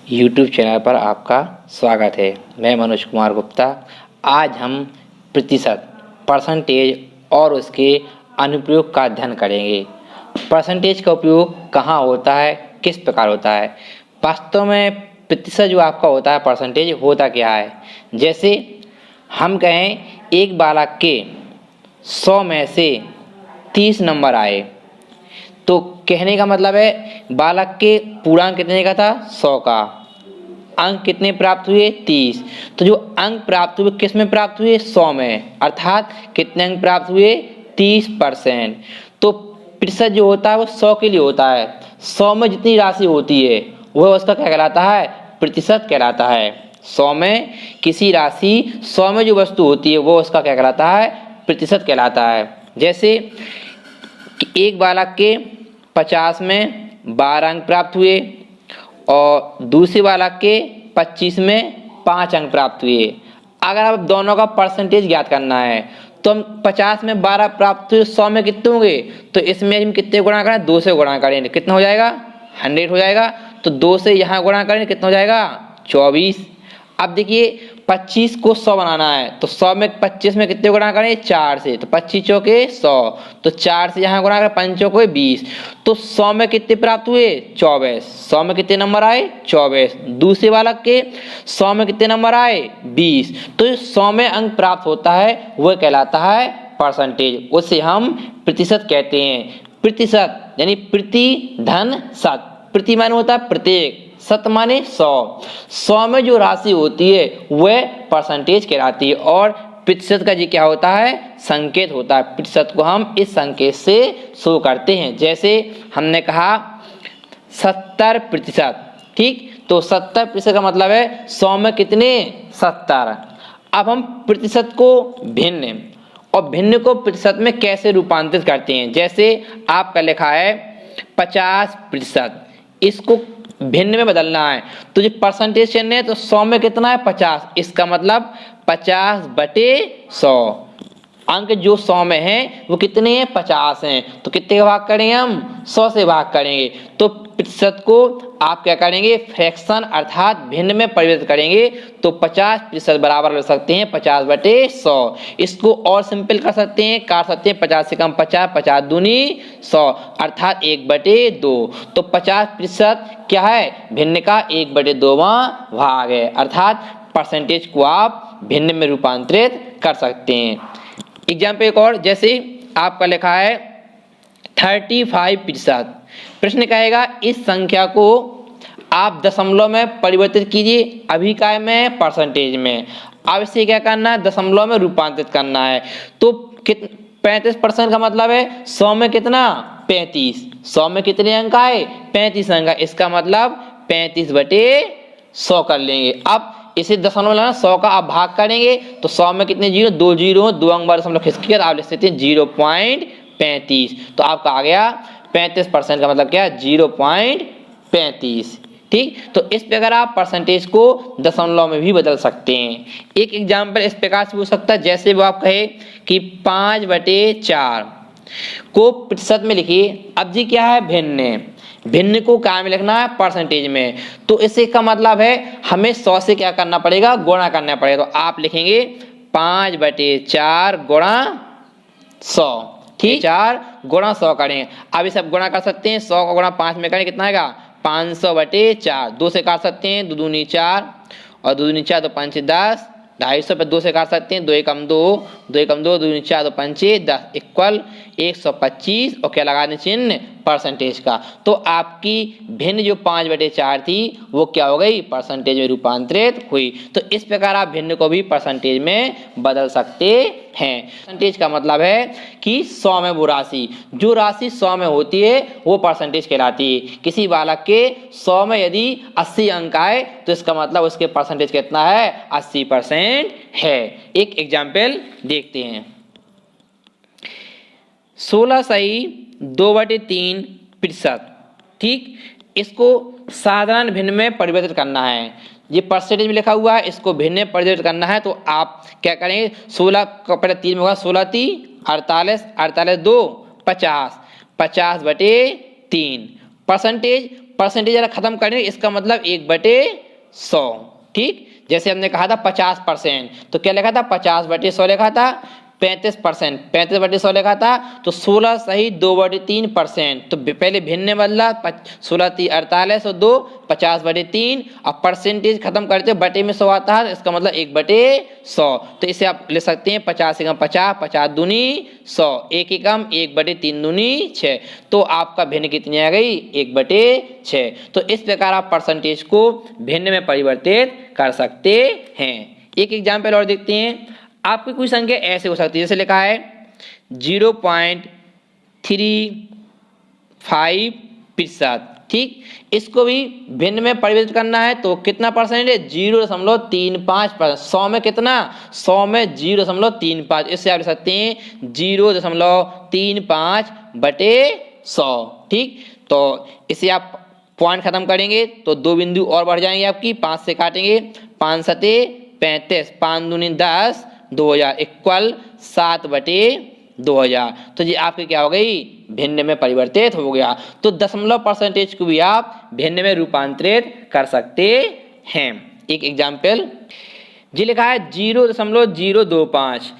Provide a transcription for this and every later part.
YouTube channel पर आपका स्वागत है। मैं मनोज कुमार गुप्ता। आज हम प्रतिशत परसेंटेज और उसके अनुप्रयोग का अध्ययन करेंगे। परसेंटेज का उपयोग कहाँ होता है, किस प्रकार होता है। वास्तव में प्रतिशत जो आपका होता है, परसेंटेज होता क्या है। जैसे हम कहें एक बालक के 100 में से 30 नंबर आए, तो कहने का मतलब है बालक के पूर्णांक कितने का था, 100 का। अंक कितने प्राप्त हुए, 30। तो जो अंक प्राप्त हुए किस में प्राप्त हुए, 100 में, अर्थात कितने अंक प्राप्त हुए, 30%। तो प्रतिशत जो होता है वो 100 के लिए होता है। 100 में जितनी राशि होती है वह उसका क्या कहलाता है, प्रतिशत कहलाता है। 100 में किसी राशि, 100 में जो वस्तु होती है वो उसका क्या कहलाता है, प्रतिशत कहलाता है। जैसे कि एक बालक के 50 में 12 अंक प्राप्त हुए और दूसरे बालक के 25 में 5 अंक प्राप्त हुए। अगर आप दोनों का परसेंटेज ज्ञात करना है तो हम 50 में 12 प्राप्त हुए, 100 में कितने होंगे, तो इसमें हम कितने गुणा करें, 2 से गुणा करेंगे, कितना हो जाएगा, 100 हो जाएगा। तो 2 से यहाँ गुणा करेंगे, कितना हो जाएगा, 24। अब देखिए 25 को 100 बनाना है तो 100 में 25 में कितने गुणा करें, 4 से, तो 25 चौके 100, तो 4 से यहाँ गुणा करें, 5 चौके 20। तो 100 में कितने प्राप्त हुए, 24। 100 में कितने नंबर आए, 24। दूसरे बालक के 100 में कितने नंबर आए, 20। तो 100 में अंक प्राप्त होता है वह कहलाता है परसेंटेज, उसे हम प्रतिशत कहते हैं। प्रतिशत यानी प्रति धन शत, प्रति मान होता है प्रत्येक, शत माने 100। 100 में जो राशि होती है वह परसेंटेज कहलाती है। और प्रतिशत का जी क्या होता है, संकेत होता है। प्रतिशत को हम इस संकेत से शो करते हैं। जैसे हमने कहा 70%, ठीक, तो 70% का मतलब है 100 में कितने, 70। अब हम प्रतिशत को भिन्न और भिन्न को प्रतिशत में कैसे रूपांतरित करते हैं। जैसे आपका लिखा है 50%, इसको भिन्न में बदलना है तो जो परसेंटेज चिन्ह है तो 100 में कितना है, 50। इसका मतलब 50/100। अंक जो 100 में है वो कितने हैं, 50 हैं। तो कितने का भाग करेंगे हम, 100 से भाग करेंगे। तो प्रतिशत को आप क्या करेंगे, फ्रैक्शन अर्थात भिन्न में परिवर्तित करेंगे। तो 50% बराबर ले सकते हैं 50/100। इसको और सिंपल कर सकते हैं, काट सकते हैं, 50 से कम 50, 50 दूनी 100 अर्थात 1/2। तो 50% क्या है, भिन्न का 1/2वां भाग है, अर्थात परसेंटेज को आप भिन्न में रूपांतरित कर सकते हैं। एग्जाम्पल एक और, जैसे आपका लिखा है 35%। प्रश्न कहेगा इस संख्या को आप दशमलव में परिवर्तित कीजिए, अभिकाय में, परसेंटेज में। अब इसे क्या करना है, दशमलव में रूपांतरित करना है। तो 35% का मतलब है 100 में कितना, 35। 100 में कितने अंक आए, 35 अंक। इसका मतलब 35/100 कर लेंगे। अब इसे दशमलव लेना, 100 का आप भाग करेंगे तो 100 में कितने जीरो, 2 जीरो, 2 अंक बार दशमलव खिसक के आप लिख सकते हैं 0.35। तो आपका आ गया 35% का मतलब क्या है, 0.35। ठीक, तो इस प्रकार आप परसेंटेज को दशमलव में भी बदल सकते हैं। एक एग्जाम्पल इस प्रकार से हो सकता है, जैसे वो आप कहे कि 5/4 को प्रतिशत में लिखिए। अब जी क्या है, भिन्न, भिन्न को क्या में लिखना है, परसेंटेज में। तो इससे का मतलब है हमें 100 से क्या करना पड़ेगा, गुणा करना पड़ेगा। तो आप लिखेंगे 5/4 गुणा 100, ठीक, 4 गुणा 100 करें। अब ये सब गुणा कर सकते हैं, 100 का गुणा 5 में करें, कितना आएगा, 500/4। 2 से काट सकते हैं, 2 दूनी 4 और 2 दूनी 4, तो 5 10, 250 पे 2 से काट सकते हैं, 2 एकम 2, 2 एकम 2, 2 दूनी 4, तो 5 10 इक्वल 125 और क्या लगा दें, चिन्ह परसेंटेज का। तो आपकी भिन्न जो 5/4 थी वो क्या हो गई, परसेंटेज में रूपांतरित हुई। तो इस प्रकार आप भिन्न को भी परसेंटेज में बदल सकते हैं। परसेंटेज का मतलब है कि 100 में वो राशि, जो राशि 100 में होती है वो परसेंटेज कहलाती है। किसी बालक के 100 में यदि 80 अंक आए तो इसका मतलब उसके परसेंटेज कितना है, 80% है। एक एग्जाम्पल देखते हैं, 16 सही 2/3%, ठीक, इसको साधारण भिन्न में परिवर्तित करना है। ये परसेंटेज में लिखा हुआ है, इसको भिन्न में परिवर्तित करना है। तो आप क्या करेंगे, 16 का पहले 3 में होगा, 16 3 48, 48 2 50, 50/3। परसेंटेज परसेंटेज अगर खत्म करें इसका मतलब 1/100। ठीक, जैसे हमने कहा था 50%, तो क्या लिखा था 50/100 लिखा था। 35%, 35/100 लिखा था, तो 16 सही 2/3%। तो पहले भिन्न बदला, 16 3 48 और 2 50/3। अब परसेंटेज खत्म करते बटे में 100 आता है, इसका मतलब 1/100। तो इसे आप ले सकते हैं 50 एकम 50, 50 दूनी 100, 1 एकम 1/3 दूनी 6। तो आपका भिन्न कितनी आ गई 1/6। तो इस प्रकार आप परसेंटेज को भिन्न में परिवर्तित कर सकते हैं। एक एग्जाम्पल और देखते हैं। आपकी कोई संख्या ऐसे हो सकती है, जैसे लिखा है 0.35%। ठीक, इसको भी भिन्न में परिवर्तित करना है तो कितना परसेंट है 0.35%। 100 में कितना, 100 में 0.35। इससे आप लिख सकते हैं 0.35/100। ठीक, तो इसे आप पॉइंट खत्म करेंगे तो 2 बिंदु और बढ़ जाएंगे आपकी, 5 से काटेंगे, 5 सते 35, 5 दूनी 10, 2000 इक्वल 7/2000। तो ये आपकी क्या हो गई भिन्न में परिवर्तित हो गया। तो दशमलव परसेंटेज को भी आप भिन्न में रूपांतरित कर सकते हैं। एक एग्जाम्पल जी लिखा है 0.025।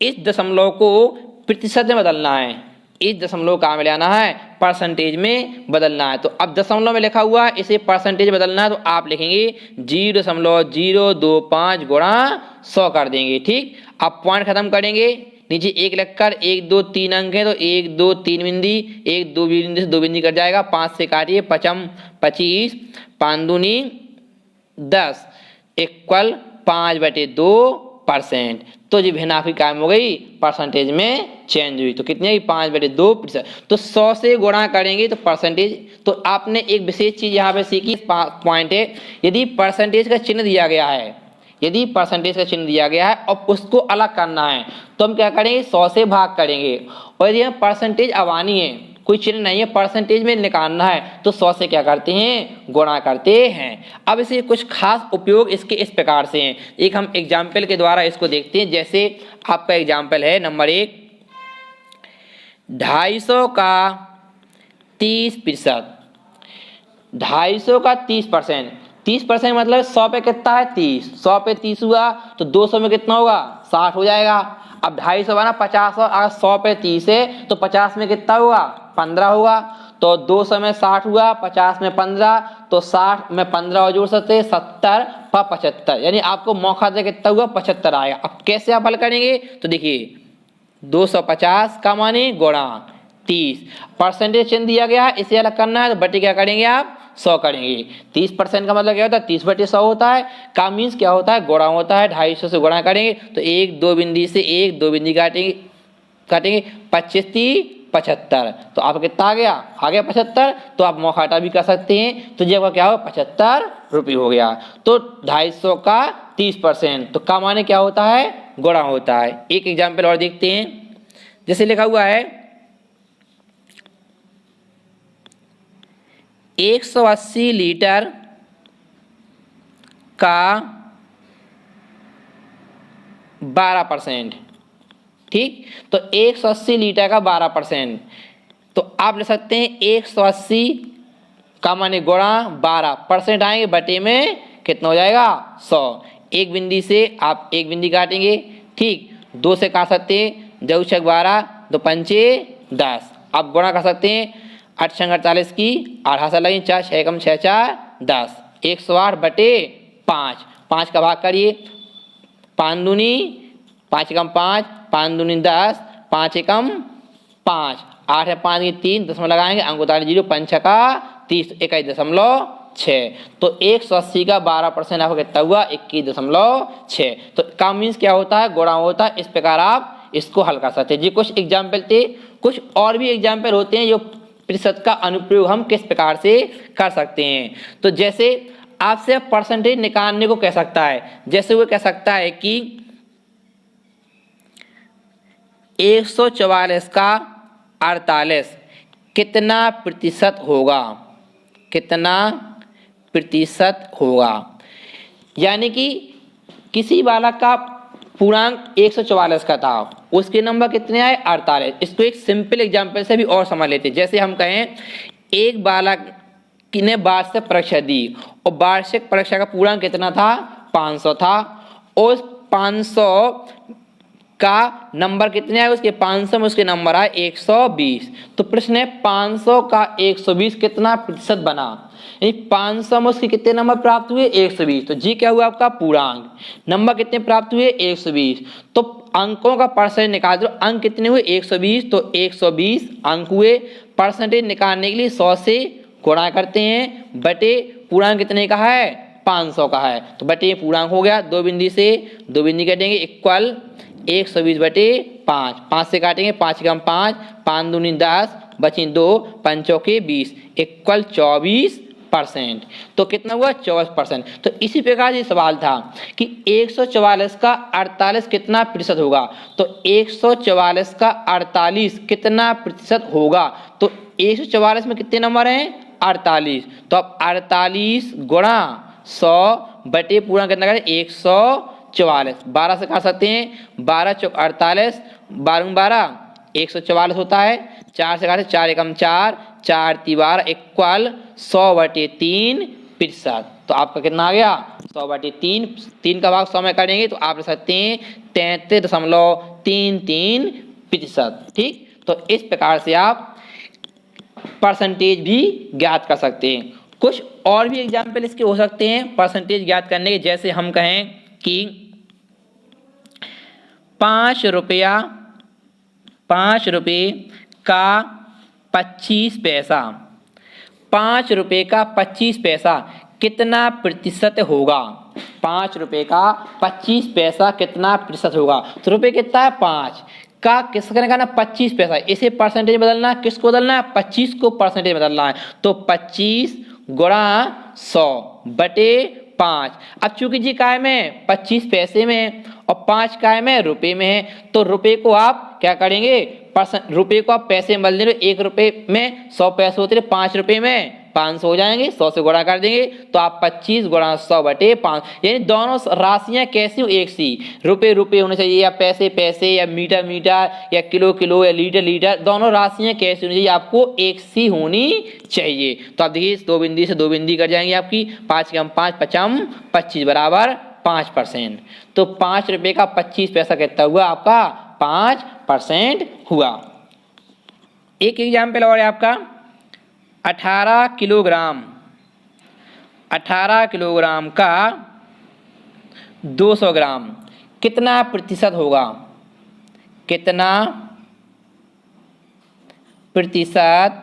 इस दशमलव को प्रतिशत में बदलना है, इस दशमलव का में लाना है परसेंटेज में बदलना है। तो अब दशमलव में लिखा हुआ है, इसे परसेंटेज बदलना है तो आप लिखेंगे 0.025 गुणा 100 कर देंगे। ठीक, अब पॉइंट खत्म करेंगे, नीचे 1 लिखकर 1 2 3 अंक है तो 1 2 3 बिंदी, 1 2 बिंदी से 2 बिंदी कट जाएगा, 5 से काटिए 55 25, 5 दूनी 10 इक्वल 5/2%। तो जी भिन्न आपकी काम हो गई परसेंटेज में चेंज हुई। तो कितनी है 5/2%। तो 100 से गुणा करेंगे तो परसेंटेज, तो आपने एक विशेष चीज यहाँ पे सीखी, पॉइंट है यदि परसेंटेज का चिन्ह दिया गया है, यदि परसेंटेज का चिन्ह दिया गया है और उसको अलग करना है तो हम क्या करेंगे 100 से भाग करेंगे। और यदि हम परसेंटेज अवानी है, कोई चिन्ह नहीं है, परसेंटेज में निकालना है तो 100 से क्या करते हैं गुणा करते हैं। अब इसे कुछ खास उपयोग इसके इस प्रकार से हैं, एक हम एग्जाम्पल के द्वारा इसको देखते हैं। जैसे आपका एग्जाम्पल है नंबर 1, 250 का 30%। 250 का 30%, 30% मतलब 100 पे कितना है 30, 100 पे 30 हुआ तो 200 में कितना होगा 60 हो जाएगा। अब 250 बना 50, और अगर 100 पे 30 है तो 50 में कितना होगा 15 होगा। तो 200 में 60 हुआ, 50 में 15, तो 60 में 15 और जोड़ सकते 70 पर 75, यानी आपको मौका दे कितना हुआ 75 आएगा। अब कैसे आप हल करेंगे तो देखिए 250 का माने गुणा 30, परसेंटेज चिन्ह दिया गया है इसे अलग करना है तो बटे क्या करेंगे आप 100 करेंगे। 30% का मतलब क्या होता है 30/100 होता है, का मीन्स क्या होता है गुणा होता है। 250 से गुणा करेंगे तो 1 2 बिंदी से 1 2 बिंदी काटेंगे 25 30 75, तो आप कितना आ गया 75। तो आप मौखाटा भी कर सकते हैं, तो जब क्या हो 75 रुपये हो गया। तो 250 का 30%, तो का माने क्या होता है गुणा होता है। एक एग्जाम्पल और देखते हैं, जैसे लिखा हुआ है 180 लीटर का 12%। ठीक, तो 180 लीटर का 12%, तो आप ले सकते हैं 180 का माने गुणा 12% आएंगे बटे में कितना हो जाएगा 100। एक बिंदी से आप एक बिंदी काटेंगे, ठीक, 2 से काट सकते हैं, 2 छक 12 2 पंचे 10। आप गुणा कर सकते हैं 8 छंग 48 की 8 से लगे 4 6 कम 6 4 10, 108 बटे 5, 5 का भाग करिए, 5 दूनी 5 एकम 5, 5 दूनी 10, 5 एकम 5, 8 है 5 की 3 दशमलव लगाएंगे, अंक उतारे 0, 5 छका 30, 21.6। तो 180 का 12% आपको कितना हुआ 21.6। तो का मीन्स क्या होता है गुणा होता है। इस प्रकार आप इसको हल कर सकते हैं। जी कुछ एग्जाम्पल थे, कुछ और भी एग्जाम्पल होते हैं जो प्रतिशत का अनुप्रयोग हम किस प्रकार से कर सकते हैं। तो जैसे आपसे परसेंटेज निकालने को कह सकता है, जैसे वो कह सकता है कि 144 का 48 कितना प्रतिशत होगा, कितना प्रतिशत होगा। यानी कि किसी बालक का पूर्णांक 144 का था, उसके नंबर कितने आए 48। इसको एक सिंपल एग्जांपल से भी और समझ लेते हैं। जैसे हम कहें एक बालक ने वार्षिक परीक्षा दी और वार्षिक परीक्षा का पूर्णांक कितना था, 500 था। उस 500 का नंबर कितने आए, उसके 500 में उसके नंबर आए 120। तो प्रश्न है 500 का 120 कितना प्रतिशत बना, 500 में उसके कितने नंबर प्राप्त हुए, 120। तो जी क्या हुआ आपका पूर्णांक, नंबर कितने प्राप्त हुए, 120। तो अंकों का परसेंटेज निकाल दो, अंक कितने हुए, 120। तो 120 अंक हुए। परसेंटेज निकालने के लिए 100 से गुणा करते हैं, बटे पूर्णांक कितने का है, 500 का है, तो बटे पूर्णांक हो गया। दो बिंदी से दो बिंदी कटेंगे, इक्वल 120 बटे 5, 5 से काटेंगे, 5 कम 5, 5 दूनी 10, बची 2, 5 चौके 20, इक्वल 24%। तो कितना हुआ, 24%। तो इसी प्रकार ये सवाल था कि 144 का 48 कितना प्रतिशत होगा। तो 144 का 48 कितना प्रतिशत होगा। तो 144 में कितने नंबर हैं, 48। तो अब 48 गुणा 100 बटे पूरा कितना करें, 144। 12 से काट सकते हैं, 12 चौक 48, 12 12 144 होता है। 4 से काटे, 4 एकम 4, 4 ती 12, इक्वल 100 बटे 3 प्रतिशत। तो आपका कितना आ गया, 100 बटे 3। 3 का भाग 100 में करेंगे तो आप रख सकते हैं 33.33 प्रतिशत। ठीक, तो इस प्रकार से आप परसेंटेज भी ज्ञात कर सकते हैं। कुछ और भी एग्जाम्पल इसके हो सकते हैं परसेंटेज ज्ञात करने के। जैसे हम कहें कि 5 रुपये का 25 पैसा, 5 रुपये का 25 पैसा कितना प्रतिशत होगा। 5 रुपये का 25 पैसा कितना प्रतिशत होगा। तो रुपये कितना है, 5 का किसका निकालना, 25 पैसा। इसे परसेंटेज बदलना है, किसको बदलना है, 25 को परसेंटेज बदलना है। तो 25 गुणा 100 बटे 5। अब चूंकि जी काय में 25 पैसे में और 5 काय में रुपए में है, तो रुपए को आप क्या करेंगे, रुपए को आप पैसे में बदल देंगे। 1 रुपए में 100 पैसे होते हैं, 5 रुपए में 500 हो जाएंगे, 100 से गुणा कर देंगे। तो आप 25 गुणा 100 बटे 5, यानी दोनों राशियां कैसी हो, एक सी। रुपए रुपए होने चाहिए, या पैसे पैसे, या मीटर मीटर, या किलो किलो, या लीटर लीटर, दोनों राशियां कैसी होनी चाहिए, आपको एक सी होनी चाहिए। तो आप देखिए दो बिंदी से दो बिंदी कर जाएंगे आपकी, 5 कम 5 पचम 25 बराबर 5%। तो 5 रुपए का 25 पैसा कितना हुआ आपका, 5% हुआ। एक एग्जाम्पल और है आपका 18 किलोग्राम का 200 ग्राम कितना प्रतिशत होगा, कितना प्रतिशत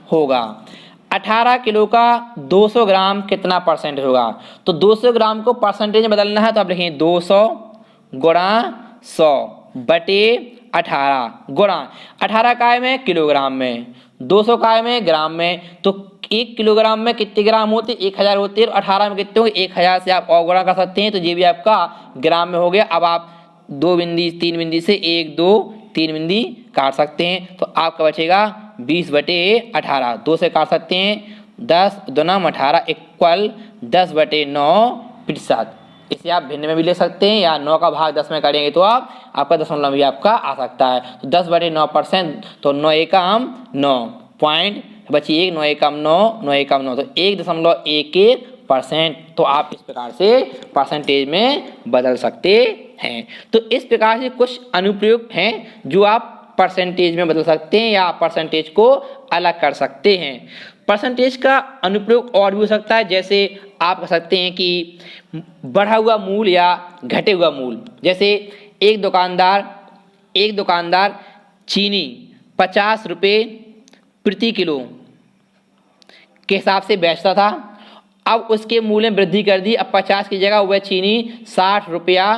होगा। 18 किलो का 200 ग्राम कितना परसेंट होगा। तो 200 ग्राम को परसेंटेज में बदलना है, तो आप लिखेंगे 200 गुणा 100 बटे 18 गुणा 18 काय में किलोग्राम में, 200 काय में ग्राम में। तो 1 किलोग्राम में कितने ग्राम होते, 1000 होते हैं। 18 में कितने होंगे, 1000 से आप और गुणा कर सकते हैं, तो ये भी आपका ग्राम में हो गया। अब आप 2 बिंदी 3 बिंदी से 1 2 3 बिंदी काट सकते हैं, तो आपका बचेगा 20 बटे 18। 2 से काट सकते हैं, 10 दूना 18 इक्वल 10 बटे 9 प्रतिशत। इसे आप भिन्न में भी ले सकते हैं, या 9 का भाग 10 में करेंगे तो आपका दशमलव भी आपका आ सकता है। तो 10 बटे 9%, तो 9 एकम 9 पॉइंट बची 1, 9 एकम 9, 9 एकम 9, तो 1.11%। तो आप इस प्रकार से परसेंटेज में बदल सकते हैं। तो इस प्रकार से कुछ अनुप्रयोग हैं जो आप परसेंटेज में बदल सकते हैं, या परसेंटेज को अलग कर सकते हैं। परसेंटेज का अनुप्रयोग और भी हो सकता है, जैसे आप कह सकते हैं कि बढ़ा हुआ मूल्य या घटे हुआ मूल्य। जैसे एक दुकानदार चीनी 50 रुपये प्रति किलो के हिसाब से बेचता था, अब उसके मूल्य में वृद्धि कर दी। अब 50 की जगह वह चीनी 60 रुपया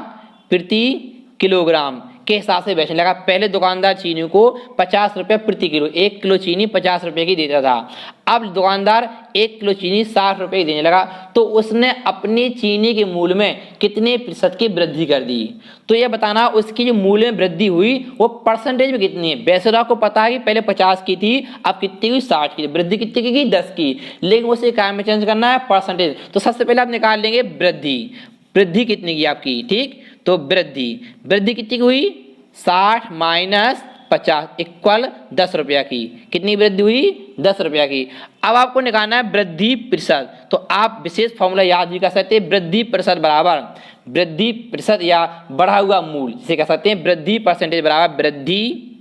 प्रति किलोग्राम के हिसाब से बेचने लगा। पहले दुकानदार चीनी को 50 रुपये प्रति किलो, 1 किलो चीनी 50 रुपये की देता था। अब दुकानदार 1 किलो चीनी 60 रुपये की देने लगा, तो उसने अपनी चीनी के मूल्य में कितने प्रतिशत की वृद्धि कर दी। तो यह बताना उसकी जो मूल्य में वृद्धि हुई वो परसेंटेज में कितनी है। वैसे तो आपको पता है कि पहले 50 की थी, अब कितनी हुई, 60 की। वृद्धि कितनी की, 10 की, लेकिन उसे क्या में चेंज करना है, परसेंटेज। तो सबसे पहले आप निकाल लेंगे वृद्धि कितनी की आपकी, ठीक। तो वृद्धि कितनी की हुई, 60 माइनस 50 इक्वल 10 रुपया की। कितनी वृद्धि हुई? 10 रुपया की। अब आपको निकालना है वृद्धि प्रतिशत। तो आप विशेष फॉर्मूला याद भी कर सकते हैं, वृद्धि प्रतिशत बराबर वृद्धि प्रतिशत या बढ़ा हुआ मूल, जिसे कह सकते हैं वृद्धि परसेंटेज बराबर वृद्धि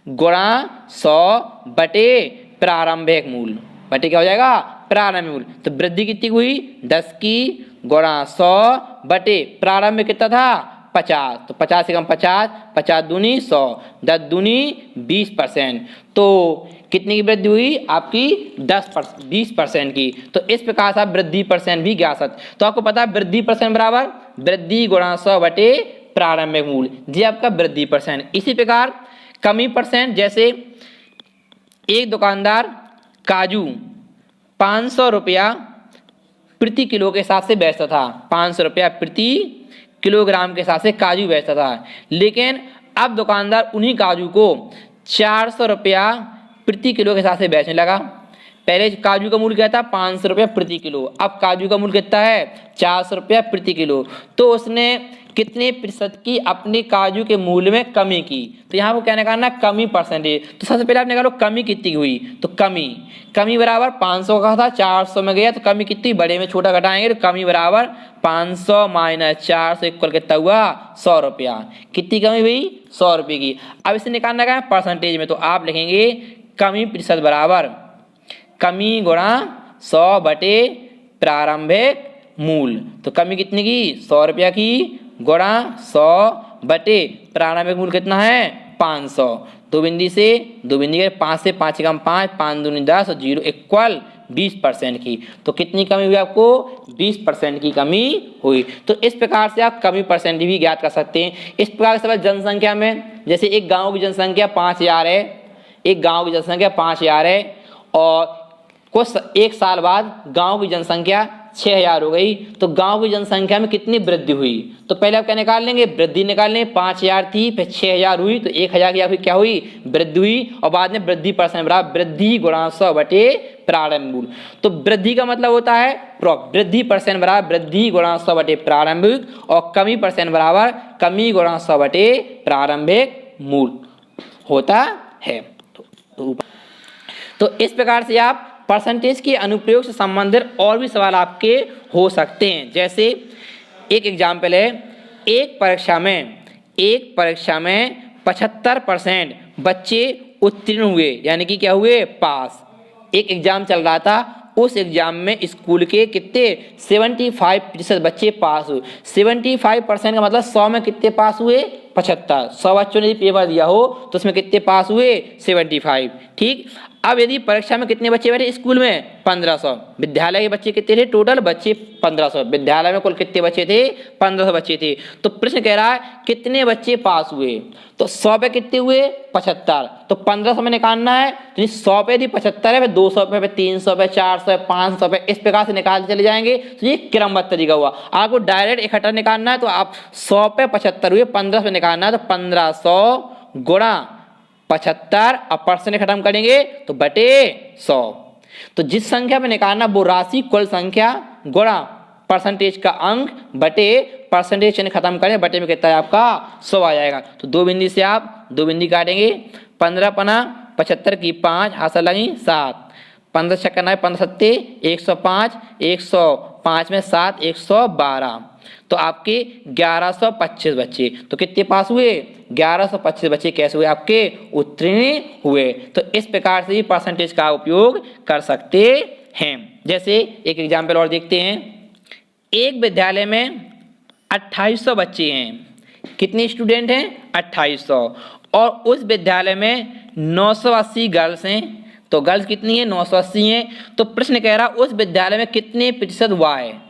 गुणा 100 बटे प्रारंभिक मूल, बटे क्या हो जाएगा? प्रारंभिक मूल। तो वृद्धि कितनी हुई? 10 की गुणा 100 बटे प्रारंभिक कितना था? 50। तो 50 से कम 50, 50 दूनी 100, 10 दूनी 20%। तो कितनी की वृद्धि हुई? आपकी 20% की। तो इस प्रकार से आप वृद्धि परसेंट भी ज्ञात सकते। तो आपको पता है वृद्धि परसेंट बराबर वृद्धि गुणा 100 बटे प्रारंभिक मूल, जी आपका वृद्धि परसेंट। इसी प्रकार कमी परसेंट, जैसे एक दुकानदार काजू 500 रुपया प्रति किलो के हिसाब से बेचता था, 500 रुपया प्रति किलोग्राम के हिसाब से काजू बेचता था, लेकिन अब दुकानदार उन्हीं काजू को 400 रुपया प्रति किलो के हिसाब से बेचने लगा। पहले काजू का मूल्य क्या था? 500 रुपया प्रति किलो। अब काजू का मूल्य कितना है? 400 रुपया प्रति किलो। तो उसने कितने प्रतिशत की अपने काजू के मूल्य में कमी की? तो यहाँ को क्या निकालना? कमी परसेंटेज। तो सबसे पहले आप निकालो कमी कितनी हुई। तो कमी बराबर 500 का था, 400 में गया, तो कमी कितनी? बड़े में छोटा घटाएंगे तो कमी बराबर 500 माइनस 400 इक्वल कितना हुआ? 100 रुपया। कितनी कमी हुई? 100 रुपये की। अब इसे निकालना क्या है? परसेंटेज में। तो आप लिखेंगे कमी प्रतिशत बराबर कमी गुणा 100 बटे प्रारंभिक मूल। तो कमी कितनी की? 100 रुपया की गुणा 100 बटे प्रारंभिक मूल कितना है? 500। दो बिंदी से 5 से 5 कम 5, 5 दूनी 10 और 0 इक्वल 20% की। तो कितनी कमी हुई आपको? 20% की कमी हुई। तो इस प्रकार से आप कमी परसेंट भी ज्ञात कर सकते हैं। इस प्रकार से जनसंख्या में, जैसे एक गांव की जनसंख्या 5000 है, एक गांव की जनसंख्या 5000 है और कुछ एक साल बाद गांव की जनसंख्या 6000 हो गई, तो गांव की जनसंख्या में कितनी वृद्धि हुई? तो पहले आप क्या निकाल लेंगे? वृद्धि निकाल लेंगे। 5000 थी, फिर 6000 हुई, तो 1000 की क्या हुई? वृद्धि हुई। और बाद में वृद्धि परसेंट बराबर वृद्धि गुणा 100 बटे प्रारंभिक मूल। तो वृद्धि का मतलब होता है वृद्धि परसेंट बराबर वृद्धि गुणा 100 बटे प्रारंभिक, और कमी परसेंट बराबर कमी गुणा 100 बटे प्रारंभिक मूल होता है। तो इस प्रकार से आप परसेंटेज के अनुप्रयोग से संबंधित और भी सवाल आपके हो सकते हैं। जैसे एक एग्जाम्पल है, एक परीक्षा में 75% बच्चे उत्तीर्ण हुए, यानी कि क्या हुए? पास। एक एग्जाम चल रहा था, उस एग्जाम में स्कूल के कितने? 75% बच्चे पास हुए। 75% का मतलब 100 में कितने पास हुए? 75। 100 बच्चों ने पेपर दिया हो तो उसमें कितने पास हुए? 75। ठीक। अब यदि परीक्षा में कितने बच्चे बैठे स्कूल में? 1500। विद्यालय के बच्चे कितने थे? टोटल बच्चे 1500। विद्यालय में कुल कितने बच्चे थे? 1500 बच्चे थे। तो प्रश्न कह रहा है कितने बच्चे पास हुए? तो 100 पे कितने हुए? 75। तो 1500 में निकालना है, तो 100 पे यदि 75 है, फिर 200 पे, 300 पे, 400 पे, 500 पे, इस प्रकार से निकालते चले जाएंगे। तो ये क्रमबद्ध तरीका हुआ। आपको डायरेक्ट इकट्ठा निकालना है, तो आप 100 पे 75 हुए, 1500 पे निकालना है, तो 1500 गुणा 75 और परसेंट खत्म करेंगे तो बटे 100। तो जिस संख्या में निकालना वो राशि कुल संख्या गुणा परसेंटेज का अंक बटे परसेंटेज चिन्ह खत्म करें, बटे में कितना है आपका? 100 आ जाएगा। तो दो बिंदी से आप दो बिंदी काटेंगे। 15 पना 75 की 5 हाथ लगी 7, 15 छक्का 9, 15 सत्ते 105, 105 में 7, 112। तो आपके 1125 बच्चे। तो कितने पास हुए? 1125 बच्चे कैसे हुए? आपके उत्तीर्ण हुए। तो इस प्रकार से ही परसेंटेज का उपयोग कर सकते हैं। जैसे एक एग्जाम्पल और देखते हैं। एक विद्यालय में 2800 बच्चे हैं। कितने स्टूडेंट हैं? 2800। और उस विद्यालय में 980 गर्ल्स हैं। तो गर्ल्स कितनी है? 980 हैं। तो प्रश्न कह रहा उस विद्यालय में कितने प्रतिशत हुआ है,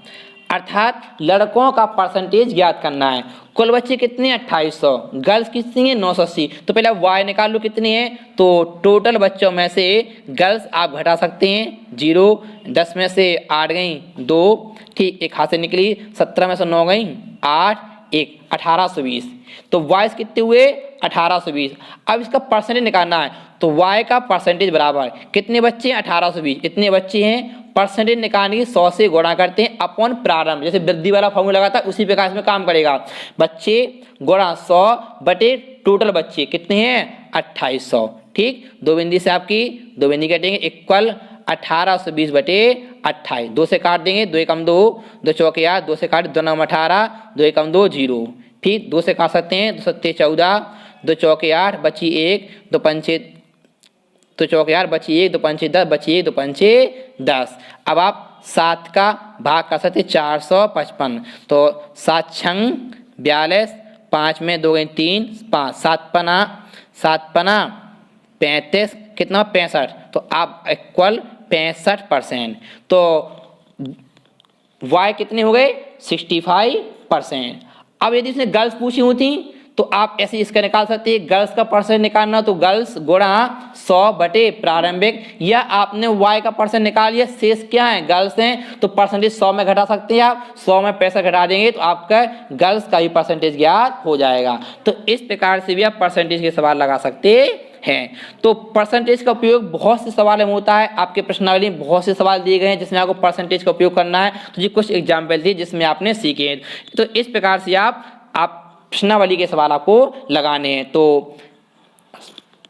अर्थात लड़कों का परसेंटेज ज्ञात करना है। कुल बच्चे कितने? 2800, गर्ल्स कितनी है? 980। तो पहले वाई निकाल लो कितनी है। तो टोटल बच्चों में से गर्ल्स आप घटा सकते हैं 0, 10 में से 8 गई 2, ठीक, एक हाथ से निकली, 17 में से 9 गई 8, 1, 1820। तो वाइस कितने हुए? 1820। अब इसका परसेंटेज निकालना है, तो वाई का परसेंटेज बराबर कितने बच्चे हैं? 1820। इतने बच्चे हैं, परसेंटेज निकालने की 100 से गुणा करते हैं अपॉन प्रारंभ, जैसे वृद्धि वाला फॉर्मूला लगा था उसी प्रकार इसमें काम करेगा। बच्चे गुणा 100 बटे टोटल बच्चे कितने हैं 2800। ठीक, दो बिंदी से आपकी दो बिंदी कटेंगे इक्वल 1820 बटे 28। दो से काट देंगे, दो एकम दो, दो चौके 8, दो से काट दो नम 18, दो एकम दो 0। ठीक, दो से काट सकते हैं, दो सत्ते 14, दो चौके 8 बची 1, दो पंचे तो चौके 8 बची 1, दो पंचे 10 बची 1, दो पंचे 10। अब आप 7 का भाग कर सकते 455, तो 7 छंग 42, 5 में 2 गए 3, 5 7 पना 35, कितना 65, तो आप इक्वल 65%। तो y कितने हो गए 65%। अब यदि इसने गर्ल्स पूछी होती तो आप ऐसे इसका निकाल सकते हैं, गर्ल्स का परसेंट निकालना तो गर्ल्स गुणा 100 बटे प्रारंभिक, या आपने y का परसेंट निकाल लिया, शेष क्या है गर्ल्स हैं तो परसेंटेज 100 में घटा सकते हैं आप, 100 में 65 घटा देंगे तो आपका गर्ल्स का भी परसेंटेज ज्ञात हो जाएगा। तो इस प्रकार से भी आप परसेंटेज के सवाल लगा सकते हैं। तो परसेंटेज का उपयोग बहुत से सवाल में होता है, आपके प्रश्नावली में बहुत से सवाल दिए गए हैं जिसमें आपको परसेंटेज का उपयोग करना है। तो ये कुछ एग्जाम्पल दिए जिसमें आपने सीखे। तो इस प्रकार से आप प्रश्नावली के सवाल आपको लगाने हैं। तो